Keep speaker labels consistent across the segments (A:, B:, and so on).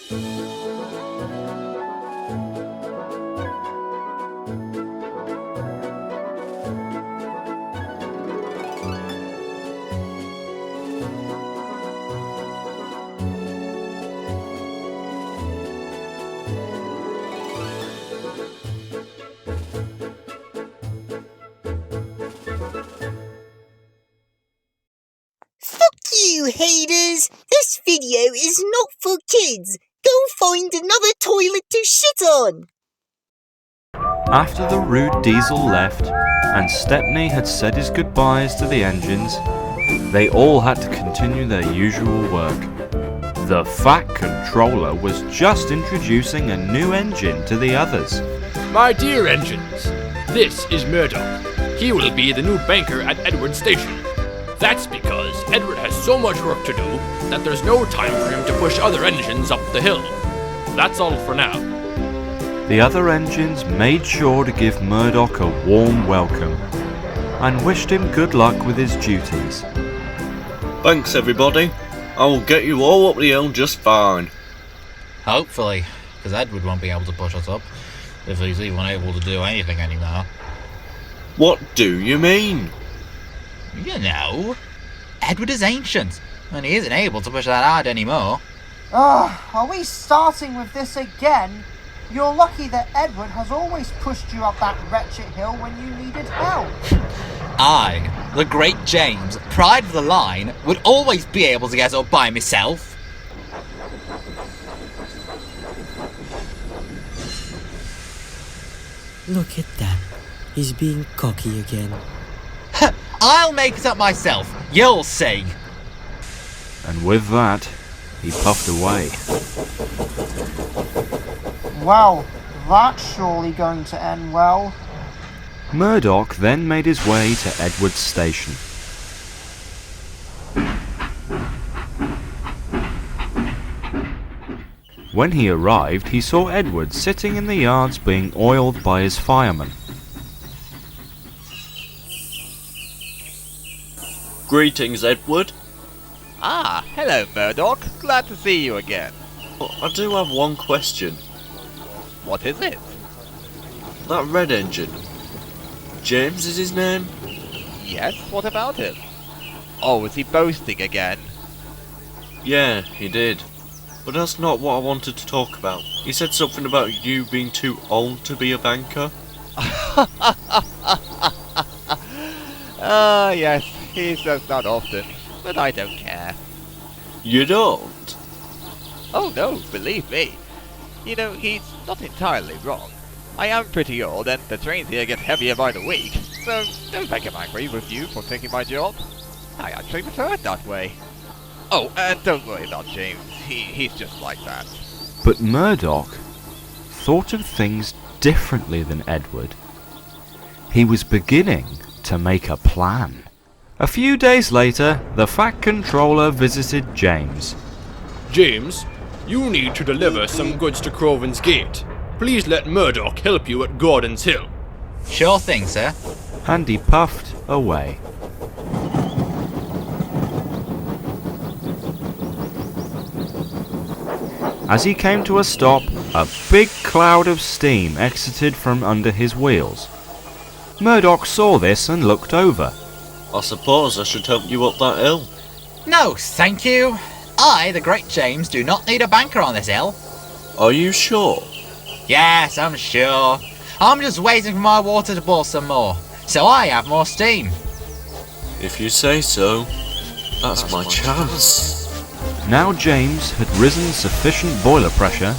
A: You haters! This video is not for kids! Go find another toilet to shit on!
B: After the rude diesel left, and Stepney had said his goodbyes to the engines, they all had to continue their usual work. The Fat Controller was just introducing a new engine to the others.
C: My dear engines, this is Murdoch. He will be the new banker at Edward Station. That's because Edward has so much work to do that there's no time for him to push other engines up the hill. That's all for now.
B: The other engines made sure to give Murdoch a warm welcome and wished him good luck with his duties.
D: Thanks everybody, I will get you all up the hill just fine.
E: Hopefully, because Edward won't be able to push us up if he's even able to do anything anymore.
D: What do you mean?
E: You know, Edward is ancient, and he isn't able to push that hard anymore.
F: Are we starting with this again? You're lucky that Edward has always pushed you up that wretched hill when you needed help.
E: I, the great James, pride of the line, would always be able to get up by myself.
G: Look at that. He's being cocky again.
E: I'll make it up myself. You'll see.
B: And with that, he puffed away.
F: Well, that's surely going to end well.
B: Murdoch then made his way to Edward's station. When he arrived, he saw Edward sitting in the yards being oiled by his firemen.
D: Greetings, Edward.
H: Ah, hello, Murdoch. Glad to see you again.
D: I do have one question.
H: What is it?
D: That red engine. James is his name?
H: Yes, what about him? Oh, is he boasting again?
D: Yeah, he did. But that's not what I wanted to talk about. He said something about you being too old to be a banker.
H: Ah, yes, he says that often, but I don't care.
D: You don't?
H: Oh no, believe me. You know, he's not entirely wrong. I am pretty old, and the trains here get heavier by the week, so don't think I'm angry with you for taking my job. I actually prefer it that way. Oh, and don't worry about James, he's just like that.
B: But Murdoch thought of things differently than Edward. He was beginning to make a plan. A few days later, the Fat Controller visited James.
C: James, you need to deliver some goods to Croven's Gate. Please let Murdoch help you at Gordon's Hill.
E: Sure thing, sir.
B: And he puffed away. As he came to a stop, a big cloud of steam exited from under his wheels. Murdoch saw this and looked over.
D: I suppose I should help you up that hill.
E: No, thank you. I, the great James, do not need a banker on this hill.
D: Are you sure?
E: Yes, I'm sure. I'm just waiting for my water to boil some more, so I have more steam.
D: If you say so, that's my chance.
B: Now James had risen sufficient boiler pressure.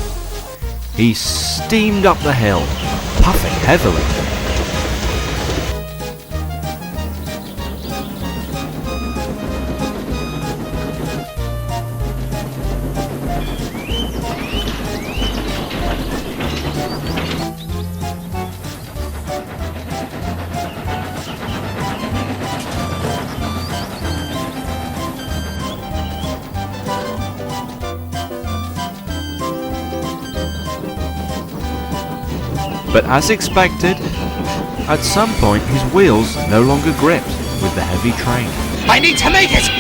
B: He steamed up the hill, puffing heavily. But as expected, at some point his wheels no longer gripped with the heavy train.
E: I need to make it!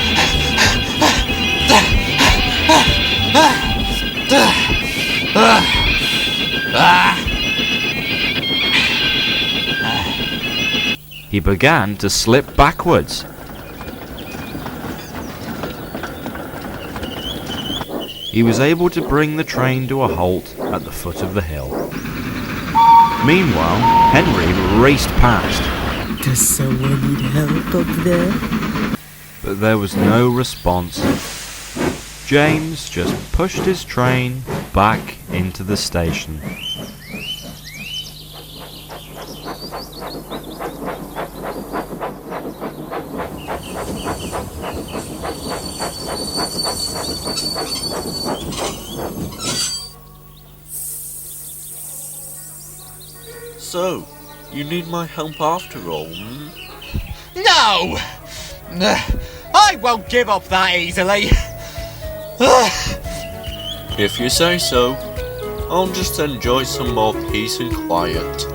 B: he began to slip backwards. He was able to bring the train to a halt at the foot of the hill. Meanwhile, Henry raced past.
G: Does someone need help up there?
B: But there was no response. James just pushed his train back into the station.
D: So, you need my help after all, hmm?
E: No! I won't give up that easily.
D: If you say so, I'll just enjoy some more peace and quiet.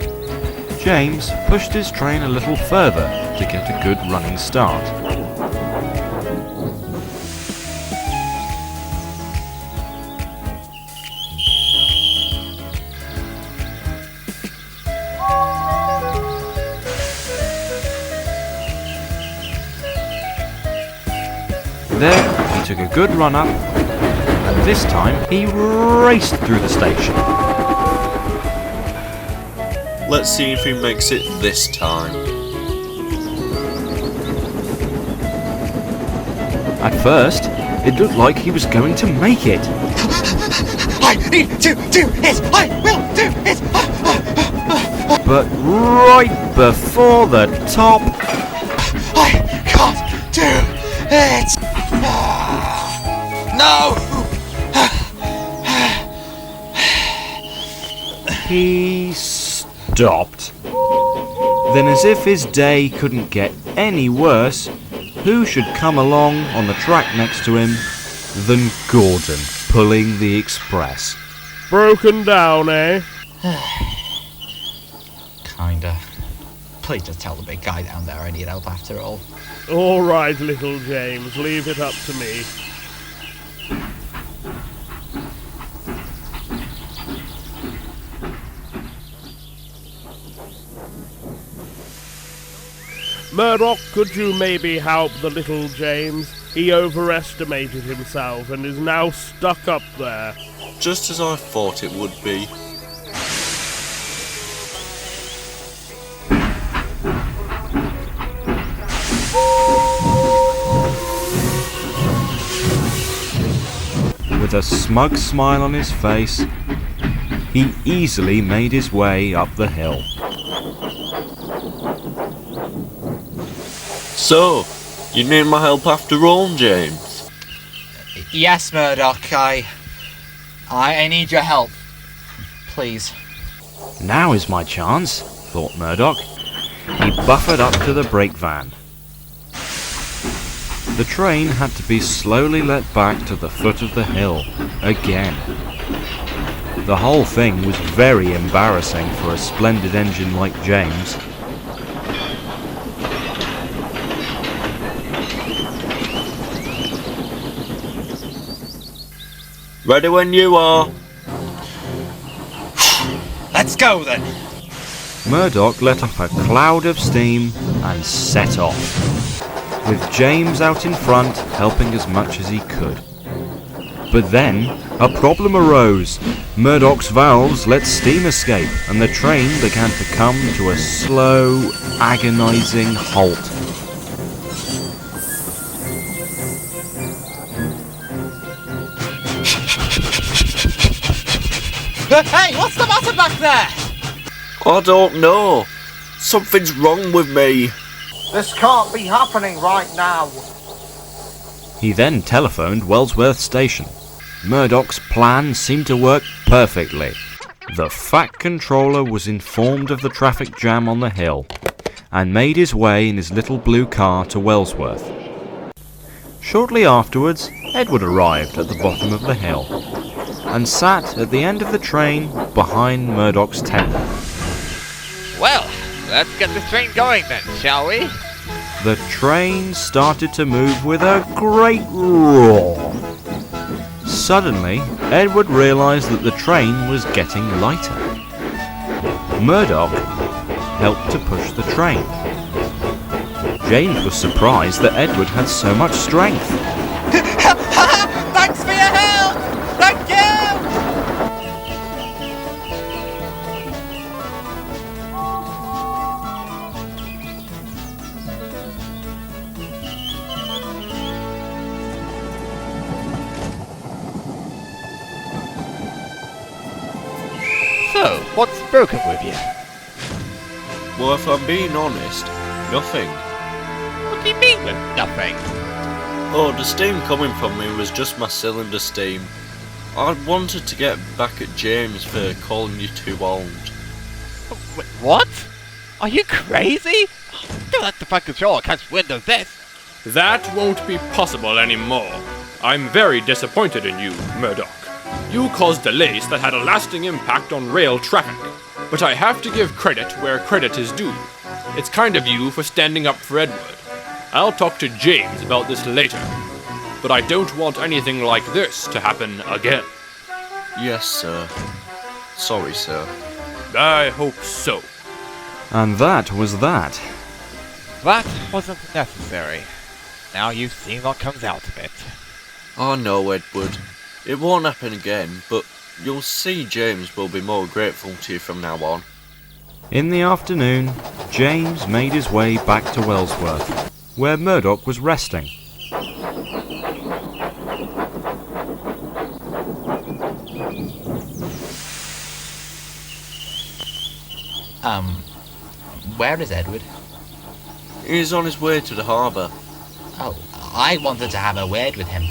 B: James pushed his train a little further to get a good running start. There, he took a good run up, and this time he raced through the station.
D: Let's see if he makes it this time.
B: At first, it looked like he was going to make it.
E: I need to do it! I will do it!
B: But right before the top,
E: I can't do it! No!
B: he stopped. Then, as if his day couldn't get any worse, who should come along on the track next to him than Gordon, pulling the express.
I: Broken down, eh?
E: Kinda. Please just tell the big guy down there I need help after all.
I: All right, little James, leave it up to me. Murdoch, could you maybe help the little James? He overestimated himself and is now stuck up there.
D: Just as I thought it would be.
B: With a smug smile on his face, he easily made his way up the hill.
D: So, you need my help after all, James?
E: Yes, Murdoch, I need your help. Please.
B: Now is my chance, thought Murdoch. He buffered up to the brake van. The train had to be slowly let back to the foot of the hill, again. The whole thing was very embarrassing for a splendid engine like James.
D: Ready when you are.
E: Let's go then.
B: Murdoch let off a cloud of steam and set off, with James out in front helping as much as he could. But then a problem arose. Murdoch's valves let steam escape and the train began to come to a slow, agonizing halt.
E: Hey, what's the matter back there?
D: I don't know. Something's wrong with me.
F: This can't be happening right now.
B: He then telephoned Wellsworth Station. Murdoch's plan seemed to work perfectly. The Fat Controller was informed of the traffic jam on the hill and made his way in his little blue car to Wellsworth. Shortly afterwards, Edward arrived at the bottom of the hill and sat at the end of the train behind Murdoch's tent.
H: Well, let's get this train going then, shall we?
B: The train started to move with a great roar. Suddenly, Edward realised that the train was getting lighter. Murdoch helped to push the train, James was surprised that Edward had so much strength.
E: Thanks for your help! Thank you!
H: So, what's broken with you?
D: Well, if I'm being honest, nothing.
H: What do you mean with nothing?
D: Oh, the steam coming from me was just my cylinder steam. I wanted to get back at James for calling you too old.
H: What? Are you crazy? Don't let the front controller catch wind of this.
C: That won't be possible anymore. I'm very disappointed in you, Murdoch. You caused delays that had a lasting impact on rail traffic. But I have to give credit where credit is due. It's kind of you for standing up for Edward. I'll talk to James about this later. But I don't want anything like this to happen again.
D: Yes, sir. Sorry, sir.
C: I hope so.
B: And that was that.
H: That wasn't necessary. Now you've seen what comes out of it.
D: Oh no, Edward. It won't happen again, but you'll see James will be more grateful to you from now on.
B: In the afternoon, James made his way back to Wellsworth, where Murdoch was resting.
E: Where is Edward?
D: He's on his way to the harbour.
E: Oh, I wanted to have a word with him.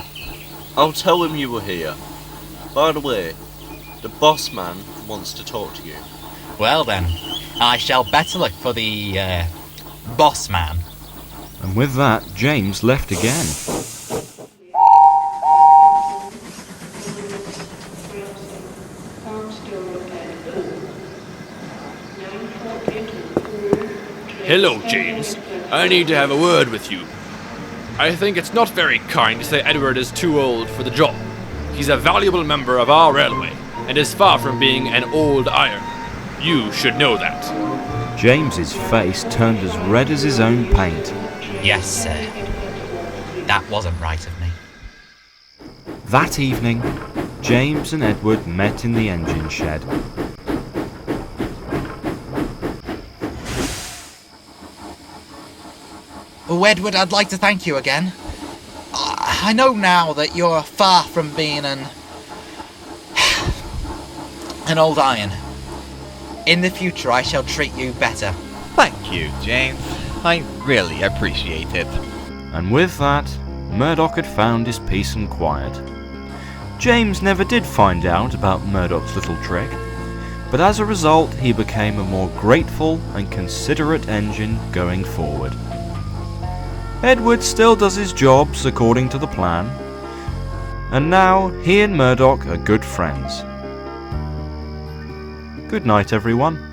D: I'll tell him you were here. By the way, the boss man wants to talk to you.
E: Well then, I shall better look for the, boss man.
B: And with that, James left again.
C: Hello, James. I need to have a word with you. I think it's not very kind to say Edward is too old for the job. He's a valuable member of our railway, and is far from being an old iron. You should know that.
B: James's face turned as red as his own paint.
E: Yes, sir. That wasn't right of me.
B: That evening, James and Edward met in the engine shed.
E: Oh, Edward, I'd like to thank you again. I know now that you're far from being an old iron. In the future, I shall treat you better.
H: Thank you, James. I really appreciate it.
B: And with that, Murdoch had found his peace and quiet. James never did find out about Murdoch's little trick, but as a result, he became a more grateful and considerate engine going forward. Edward still does his jobs according to the plan, and now he and Murdoch are good friends. Good night, everyone.